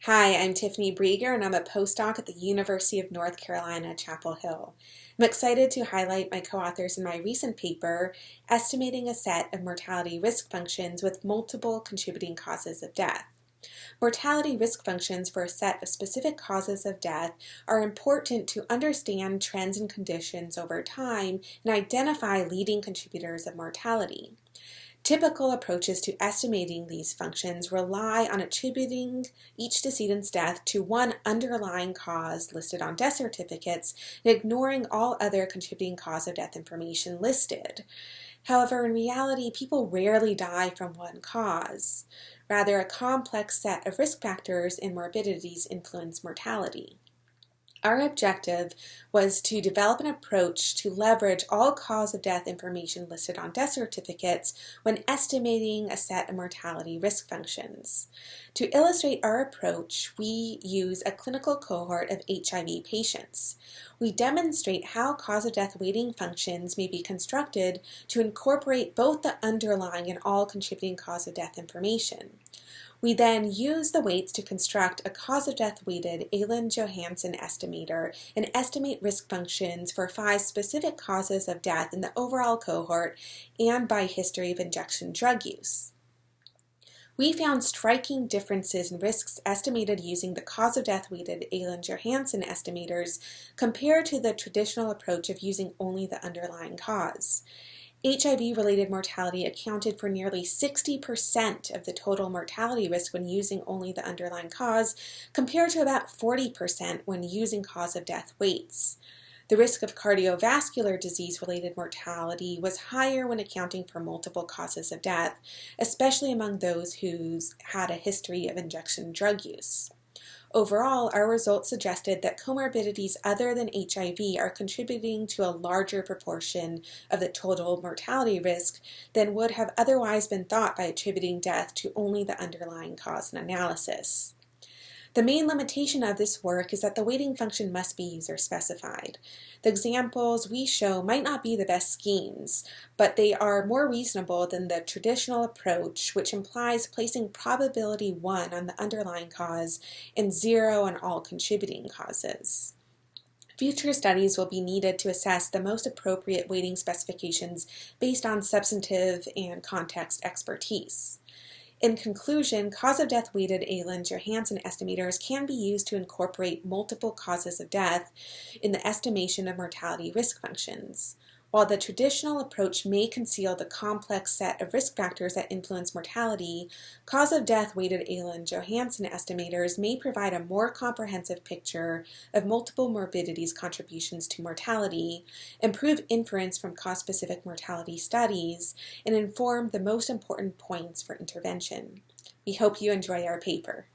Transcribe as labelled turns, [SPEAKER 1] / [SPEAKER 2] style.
[SPEAKER 1] Hi, I'm Tiffany Breger, and I'm a postdoc at the University of North Carolina, Chapel Hill. I'm excited to highlight my co-authors in my recent paper, Estimating a Set of Mortality Risk Functions with Multiple Contributing Causes of Death. Mortality risk functions for a set of specific causes of death are important to understand trends and conditions over time and identify leading contributors of mortality. Typical approaches to estimating these functions rely on attributing each decedent's death to one underlying cause listed on death certificates and ignoring all other contributing cause of death information listed. However, in reality, people rarely die from one cause. Rather, a complex set of risk factors and morbidities influence mortality. Our objective was to develop an approach to leverage all cause of death information listed on death certificates when estimating a set of mortality risk functions. To illustrate our approach, we use a clinical cohort of HIV patients. We demonstrate how cause of death weighting functions may be constructed to incorporate both the underlying and all contributing cause of death information. We then use the weights to construct a cause of death weighted Aland-Johanson estimator and estimate risk functions for 5 specific causes of death in the overall cohort and by history of injection drug use. We found striking differences in risks estimated using the cause of death weighted Aland-Johanson estimators compared to the traditional approach of using only the underlying cause. HIV-related mortality accounted for nearly 60% of the total mortality risk when using only the underlying cause, compared to about 40% when using cause of death weights. The risk of cardiovascular disease-related mortality was higher when accounting for multiple causes of death, especially among those who had a history of injection drug use. Overall, our results suggested that comorbidities other than HIV are contributing to a larger proportion of the total mortality risk than would have otherwise been thought by attributing death to only the underlying cause and analysis. The main limitation of this work is that the weighting function must be user-specified. The examples we show might not be the best schemes, but they are more reasonable than the traditional approach, which implies placing probability 1 on the underlying cause and 0 on all contributing causes. Future studies will be needed to assess the most appropriate weighting specifications based on substantive and context expertise. In conclusion, cause of death weighted Aland-Johanson estimators can be used to incorporate multiple causes of death in the estimation of mortality risk functions. While the traditional approach may conceal the complex set of risk factors that influence mortality, cause of death weighted Aland-Johanson estimators may provide a more comprehensive picture of multiple morbidities' contributions to mortality, improve inference from cause-specific mortality studies, and inform the most important points for intervention. We hope you enjoy our paper.